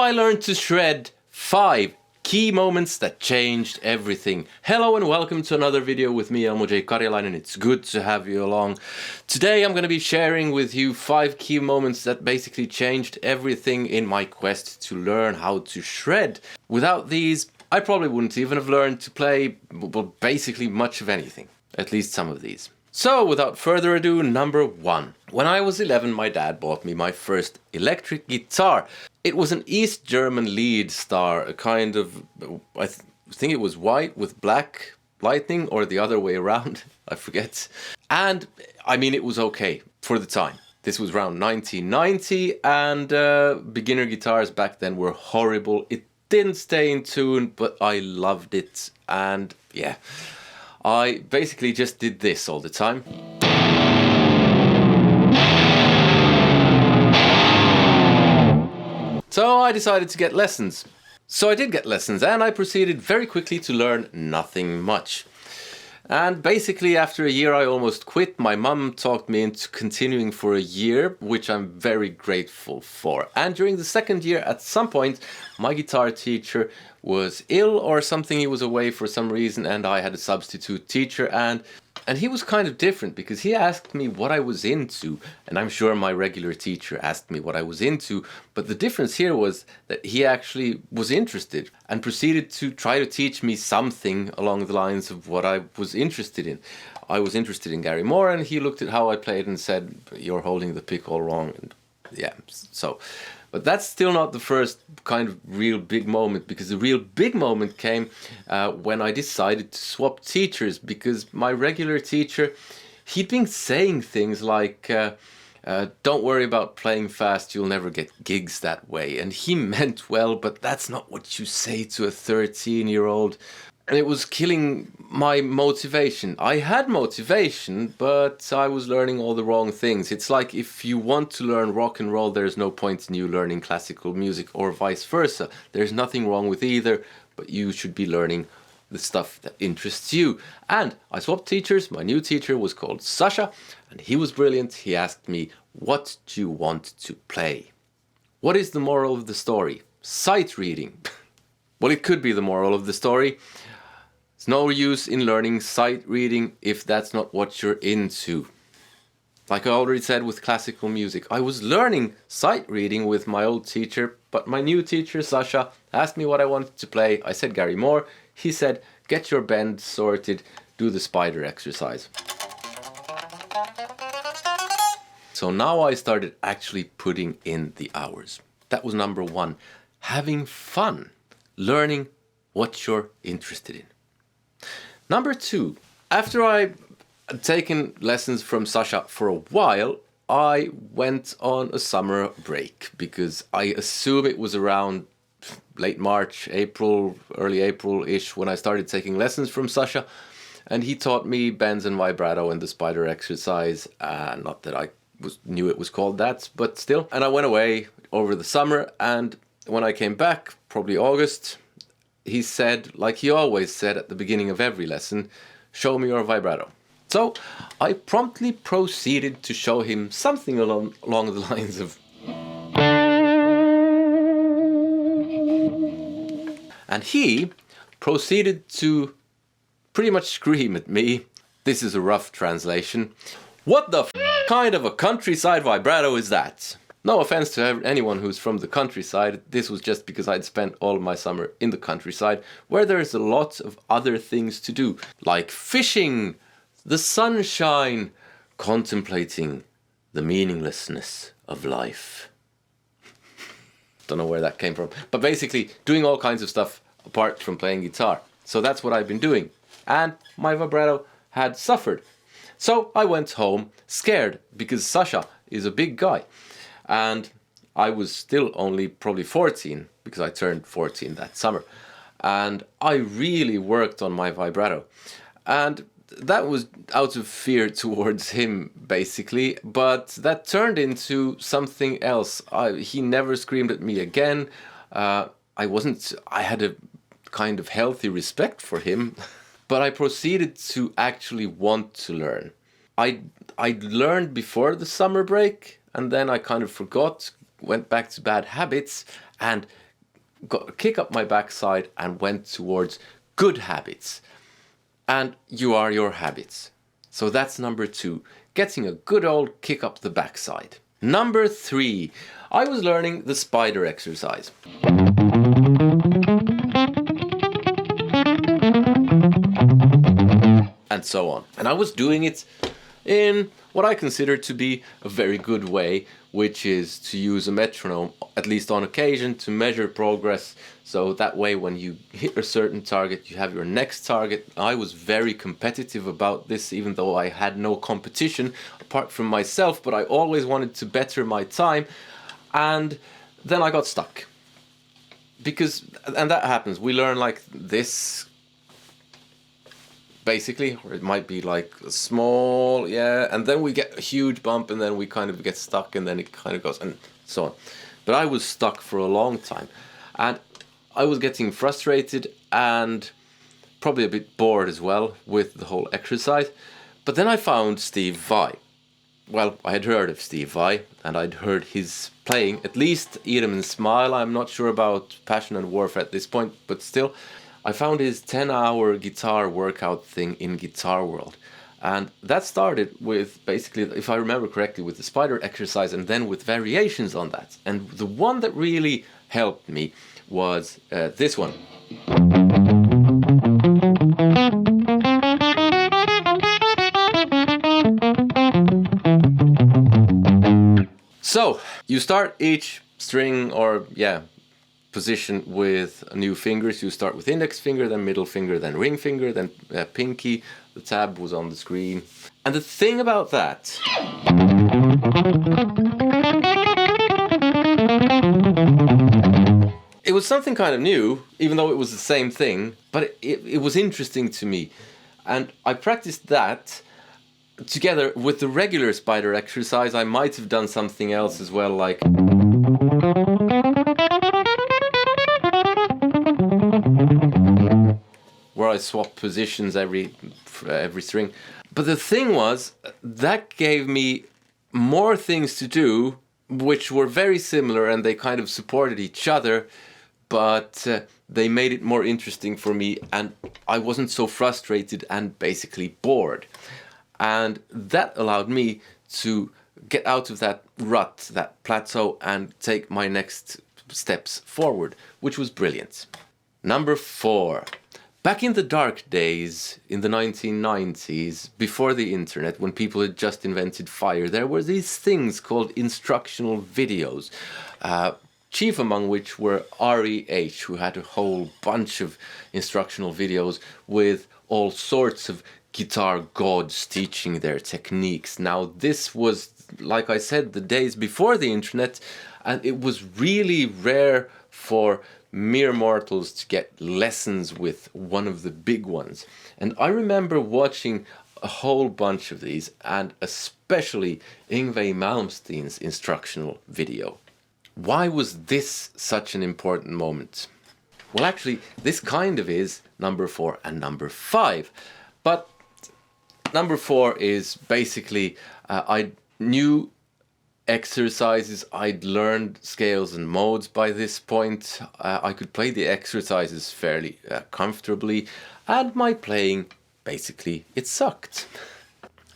I learned to shred 5 key moments that changed everything. Hello and welcome to another video with me, Elmo Karjalainen. It's good to have you along. Today I'm going to be sharing with you 5 key moments that basically changed everything in my quest to learn how to shred. Without these, I probably wouldn't even have learned to play, well, basically much of anything. At least some of these. So, without further ado, number 1. When I was 11, my dad bought me my first electric guitar. It was an East German lead star, a kind of, I think it was white with black lightning, or the other way around, I forget. And, I mean, it was okay for the time. This was around 1990, and beginner guitars back then were horrible. It didn't stay in tune, but I loved it, and yeah. I basically just did this all the time. So I decided to get lessons. So I did get lessons, and I proceeded very quickly to learn nothing much. And basically after a year I almost quit. My mum talked me into continuing for a year, which I'm very grateful for. And during the second year, at some point, my guitar teacher was ill or something. He was away for some reason, and I had a substitute teacher, and he was kind of different because he asked me what I was into, and I'm sure my regular teacher asked me what I was into, but the difference here was that he actually was interested and proceeded to try to teach me something along the lines of what I was interested in. I was interested in Gary Moore, and he looked at how I played and said, "You're holding the pick all wrong." And yeah, so... But that's still not the first kind of real big moment, because the real big moment came when I decided to swap teachers, because my regular teacher, he'd been saying things like, don't worry about playing fast, you'll never get gigs that way. And he meant well, but that's not what you say to a 13-year-old. And it was killing my motivation. I had motivation, but I was learning all the wrong things. It's like if you want to learn rock and roll, there's no point in you learning classical music, or vice versa. There's nothing wrong with either, but you should be learning the stuff that interests you. And I swapped teachers. My new teacher was called Sasha, and he was brilliant. He asked me, "What do you want to play?" What is the moral of the story? Sight reading. Well, it could be the moral of the story. It's no use in learning sight reading if that's not what you're into. Like I already said with classical music, I was learning sight reading with my old teacher, but my new teacher, Sasha, asked me what I wanted to play. I said Gary Moore. He said, "Get your bend sorted, do the spider exercise." So now I started actually putting in the hours. That was number 1. Having fun, learning what you're interested in. Number 2, after I had taken lessons from Sasha for a while, I went on a summer break, because I assume it was around late March, April, early April-ish when I started taking lessons from Sasha, and he taught me bends and vibrato and the spider exercise. Not that I knew it was called that, but still. And I went away over the summer, and when I came back, probably August, he said, like he always said at the beginning of every lesson, "Show me your vibrato." So I promptly proceeded to show him something along the lines of... And he proceeded to pretty much scream at me. This is a rough translation. "What the kind of a countryside vibrato is that?" No offense to anyone who's from the countryside, this was just because I'd spent all of my summer in the countryside, where there's a lot of other things to do, like fishing, the sunshine, contemplating the meaninglessness of life. Don't know where that came from, but basically doing all kinds of stuff apart from playing guitar. So that's what I've been doing, and my vibrato had suffered. So I went home scared, because Sasha is a big guy. And I was still only probably 14, because I turned 14 that summer. And I really worked on my vibrato. And that was out of fear towards him, basically. But that turned into something else. He never screamed at me again. I had a kind of healthy respect for him. But I proceeded to actually want to learn. I learned before the summer break, and then I kind of forgot, went back to bad habits, and got a kick up my backside and went towards good habits. And you are your habits. So that's number 2, getting a good old kick up the backside. Number 3, I was learning the spider exercise. And so on. And I was doing it in what I consider to be a very good way, which is to use a metronome, at least on occasion, to measure progress. So that way when you hit a certain target, you have your next target. I was very competitive about this, even though I had no competition apart from myself, but I always wanted to better my time. And then I got stuck. And that happens. We learn like this, basically, or it might be like a small, and then we get a huge bump, and then we kind of get stuck, and then it kind of goes, and so on. But I was stuck for a long time, and I was getting frustrated and probably a bit bored as well with the whole exercise. But then I found Steve Vai. Well, I had heard of Steve Vai, and I'd heard his playing, at least Eat 'em and Smile. I'm not sure about Passion and Warfare at this point, but still. I found his 10-hour guitar workout thing in Guitar World. And that started with, basically, if I remember correctly, with the spider exercise and then with variations on that. And the one that really helped me was this one. So, you start each string or, position with new fingers. You start with index finger, then middle finger, then ring finger, then pinky. The tab was on the screen. And the thing about that it was something kind of new, even though it was the same thing, but it was interesting to me. And I practiced that together with the regular spider exercise. I might have done something else as well, like where I swap positions every string. But the thing was, that gave me more things to do, which were very similar, and they kind of supported each other, but they made it more interesting for me, and I wasn't so frustrated and basically bored. And that allowed me to get out of that rut, that plateau, and take my next steps forward, which was brilliant. Number 4. Back in the dark days, in the 1990s, before the internet, when people had just invented fire, there were these things called instructional videos, chief among which were REH, who had a whole bunch of instructional videos with all sorts of guitar gods teaching their techniques. Now, this was, like I said, the days before the internet, and it was really rare for mere mortals to get lessons with one of the big ones. And I remember watching a whole bunch of these, and especially Yngwie Malmsteen's instructional video. Why was this such an important moment? Well, actually, this kind of is number 4 and number 5. But number 4 is basically, I knew exercises, I'd learned scales and modes by this point. I could play the exercises fairly comfortably, and my playing, basically, it sucked.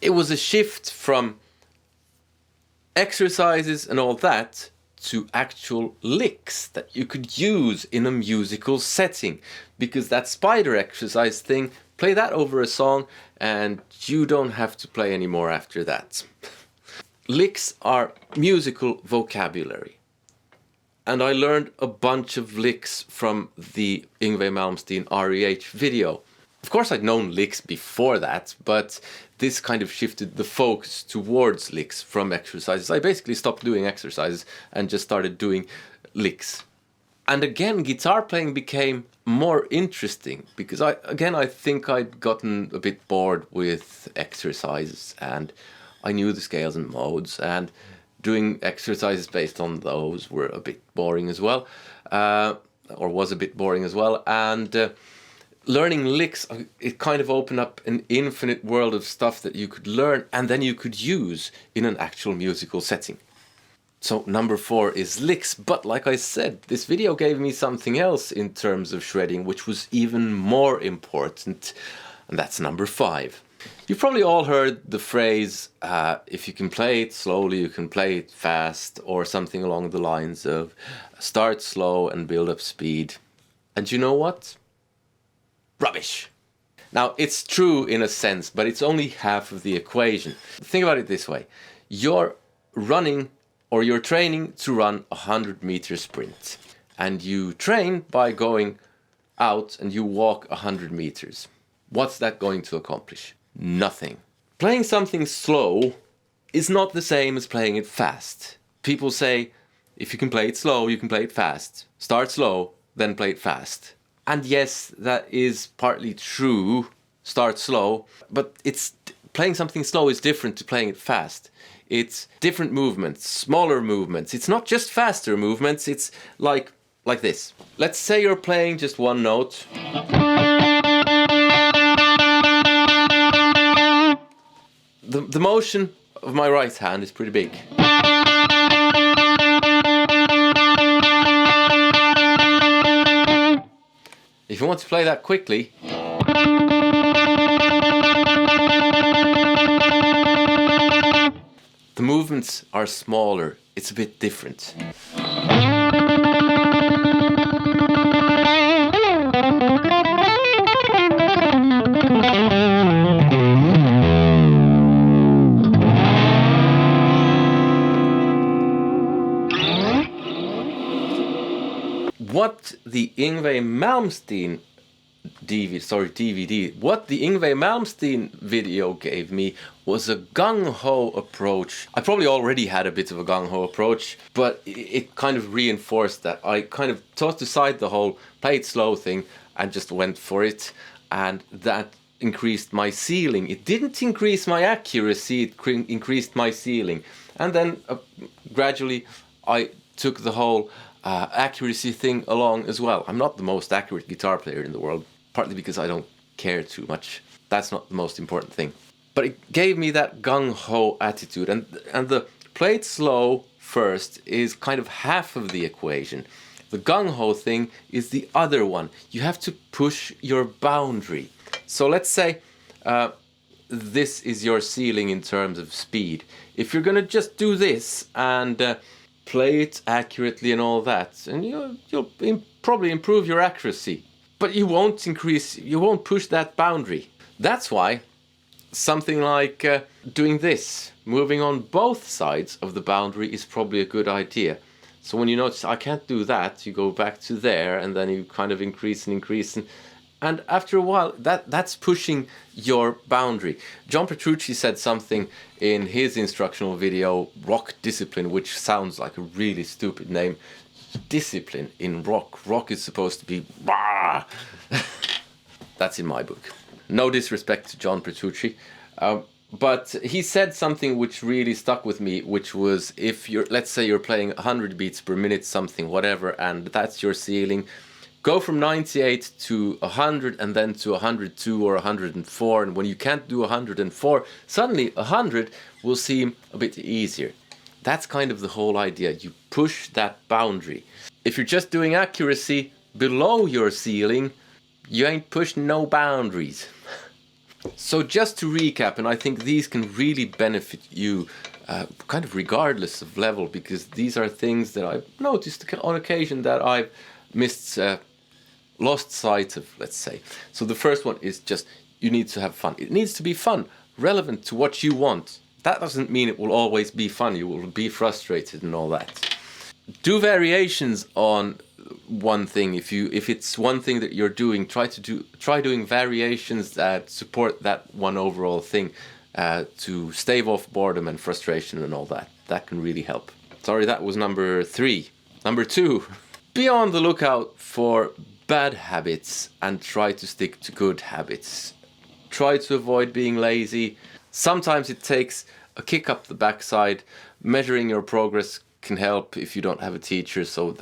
It was a shift from exercises and all that to actual licks that you could use in a musical setting, because that spider exercise thing, play that over a song and you don't have to play anymore after that. Licks are musical vocabulary, and I learned a bunch of licks from the Yngwie Malmsteen REH video. Of course, I'd known licks before that, but this kind of shifted the focus towards licks from exercises. I basically stopped doing exercises and just started doing licks. And again, guitar playing became more interesting, because I think I'd gotten a bit bored with exercises, and I knew the scales and modes, and doing exercises based on those were a bit boring as well, or was a bit boring as well. And learning licks, it kind of opened up an infinite world of stuff that you could learn and then you could use in an actual musical setting. So number 4 is licks, but like I said, this video gave me something else in terms of shredding, which was even more important, and that's number 5. You've probably all heard the phrase, if you can play it slowly, you can play it fast, or something along the lines of start slow and build up speed. And you know what? Rubbish. Now, it's true in a sense, but it's only half of the equation. Think about it this way. You're running, or you're training to run a 100-meter sprint. And you train by going out and you walk 100 meters. What's that going to accomplish? Nothing. Playing something slow is not the same as playing it fast. People say, if you can play it slow, you can play it fast. Start slow, then play it fast. And yes, that is partly true. Start slow, but playing something slow is different to playing it fast. It's different movements, smaller movements. It's not just faster movements. It's like this. Let's say you're playing just one note. The motion of my right hand is pretty big. If you want to play that quickly, the movements are smaller. It's a bit different. What the Yngve Malmsteen DVD, what the Yngve Malmsteen video gave me was a gung-ho approach. I probably already had a bit of a gung-ho approach, but it kind of reinforced that. I kind of tossed aside the whole play it slow thing and just went for it, and that increased my ceiling. It didn't increase my accuracy, it increased my ceiling. And then gradually I took the whole accuracy thing along as well. I'm not the most accurate guitar player in the world, partly because I don't care too much. That's not the most important thing. But it gave me that gung-ho attitude, and the play it slow first is kind of half of the equation. The gung-ho thing is the other one. You have to push your boundary. So let's say this is your ceiling in terms of speed. If you're gonna just do this and play it accurately and all that, and you'll probably improve your accuracy, but you won't push that boundary. That's why something like doing this, moving on both sides of the boundary, is probably a good idea. So when you notice I can't do that, you go back to there, and then you kind of increase, and after a while that's pushing your boundary. John Petrucci said something in his instructional video, Rock Discipline, which sounds like a really stupid name. Discipline in rock. Rock is supposed to be bah! That's in my book. No disrespect to John Petrucci, but he said something which really stuck with me, which was, if let's say you're playing 100 beats per minute, something, whatever, and that's your ceiling, go from 98 to 100 and then to 102 or 104, and when you can't do 104, suddenly 100 will seem a bit easier. That's kind of the whole idea. You push that boundary. If you're just doing accuracy below your ceiling, you ain't pushing no boundaries. So just to recap, and I think these can really benefit you kind of regardless of level, because these are things that I've noticed on occasion that I've lost sight of, let's say. So the first one is just, you need to have fun. It needs to be fun, relevant to what you want. That doesn't mean it will always be fun. You will be frustrated and all that. Do variations on one thing. If it's one thing that you're doing, try doing variations that support that one overall thing, to stave off boredom and frustration and all that. That can really help. Sorry, that was number 3. Number 2, be on the lookout for bad habits and try to stick to good habits. Try to avoid being lazy. Sometimes it takes a kick up the backside. Measuring your progress can help if you don't have a teacher, so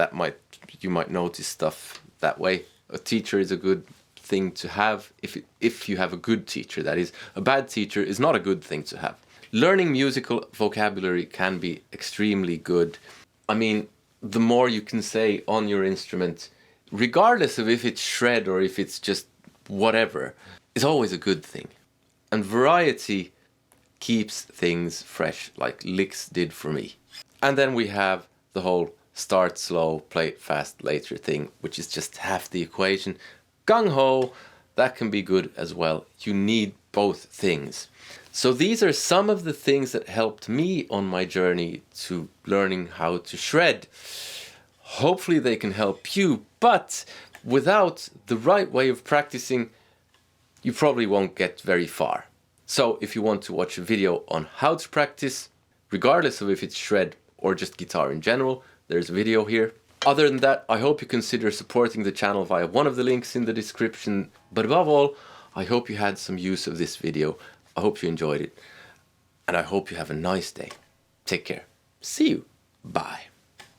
you might notice stuff that way. A teacher is a good thing to have if you have a good teacher, that is. A bad teacher is not a good thing to have. Learning musical vocabulary can be extremely good. I mean, the more you can say on your instrument, regardless of if it's shred or if it's just whatever, is always a good thing. And variety keeps things fresh, like licks did for me. And then we have the whole start slow, play it fast later thing, which is just half the equation. Gung-ho, that can be good as well. You need both things. So these are some of the things that helped me on my journey to learning how to shred. Hopefully they can help you, but without the right way of practicing, you probably won't get very far. So if you want to watch a video on how to practice, regardless of if it's shred or just guitar in general, there's a video here. Other than that, I hope you consider supporting the channel via one of the links in the description. But above all, I hope you had some use of this video. I hope you enjoyed it. And I hope you have a nice day. Take care. See you. Bye.